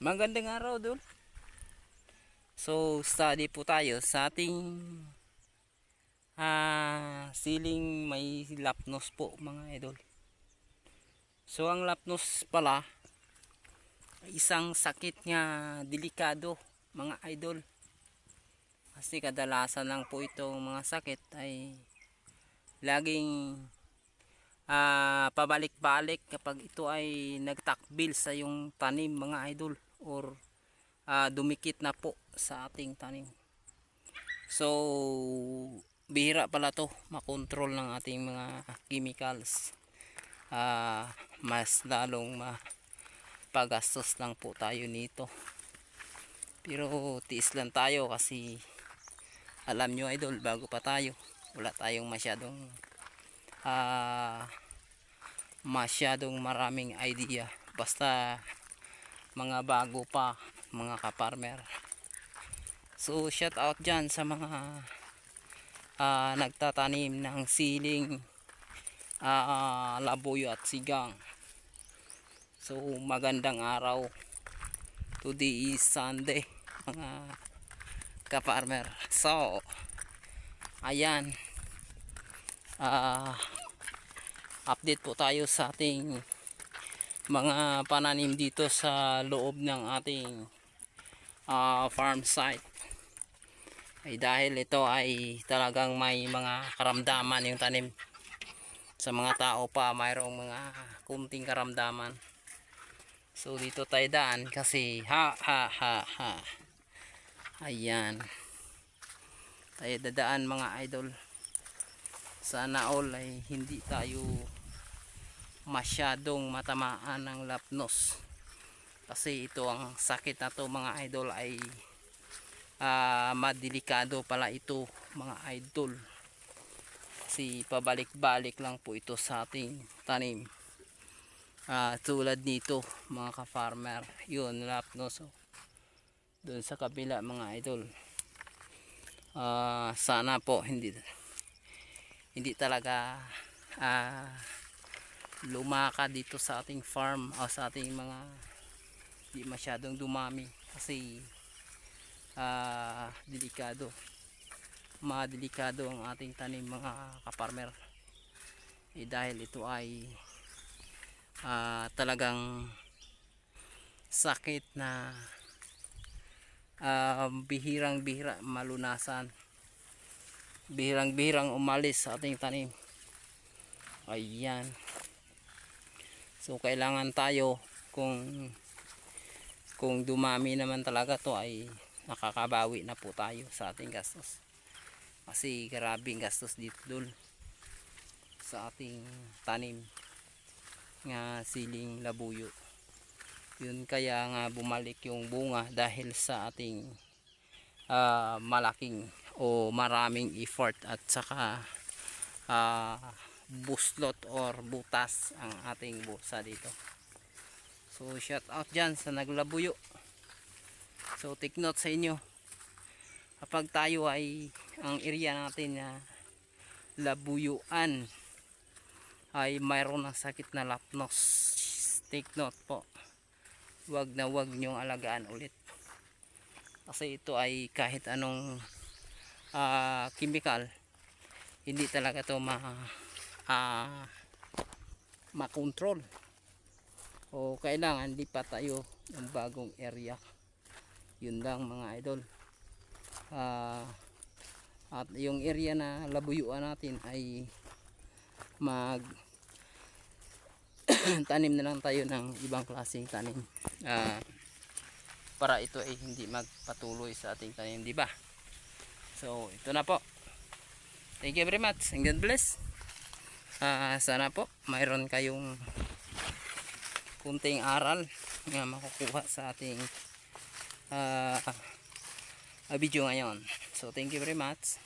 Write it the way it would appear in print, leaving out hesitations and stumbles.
Magandang araw dul. So study po tayo sa ating siling may lapnos po mga idol. So ang lapnos pala ay isang sakit nga delikado mga idol. Kasi kadalasan lang po itong mga sakit ay laging pabalik-balik kapag ito ay nagtakbil sa yung tanim mga idol, or dumikit na po sa ating tanim. So bihira pala to makontrol ng ating mga chemicals. Mas lalong mapagastos lang po tayo nito, pero tiis lang tayo kasi alam nyo idol, bago pa tayo, wala tayong masyadong maraming idea. Basta mga bago pa mga ka-farmer. So shout out dyan sa mga nagtatanim ng siling, labuyo at sigang. So magandang araw, today is Sunday mga ka-farmer. So ayan, update po tayo sa ating mga pananim dito sa loob ng ating farm site. Ay dahil ito ay talagang may mga karamdaman yung tanim. Sa mga tao pa mayroong mga kunting karamdaman. So dito tayo daan kasi ayan, tayo dadaan mga idol. Sana all ay hindi tayo masyadong matamaan ng lapnos, kasi ito ang sakit na to mga idol ay madelikado pala ito mga idol, kasi pabalik-balik lang po ito sa ating tanim. Tulad nito mga ka-farmer, yun lapnos. Doon sa kabila mga idol, sana po hindi talaga lumaka dito sa ating farm o sa ating mga di masyadong dumami, kasi delikado, delikado ang ating tanim mga ka-farmer. Dahil ito ay talagang sakit na bihirang-bihira malunasan, bihirang-bihirang umalis sa ating tanim. Ayan, so kailangan tayo, kung dumami naman talaga to ay nakakabawi na po tayo sa ating gastos, kasi grabing gastos dito dul sa ating tanim nga siling labuyo. Yun kaya nga bumalik yung bunga dahil sa ating malaking o maraming effort at saka buslot or butas ang ating busa dito. So shout out dyan sa naglabuyo. So take note sa inyo, kapag tayo ay ang area natin na labuyuan ay mayroon ng sakit na lapnos, take note po, wag na wag nyong alagaan ulit, kasi ito ay kahit anong chemical hindi talaga to makontrol, o kailangan lipat tayo ng bagong area. Yun lang mga idol. At yung area na labuyuan natin ay tanim na lang tayo ng ibang klaseng tanim, para ito ay hindi magpatuloy sa ating tanim, di ba? So ito na po. Thank you very much and God bless. Sana po mayroon kayong kunting aral na makukuha sa ating video ngayon. So thank you very much.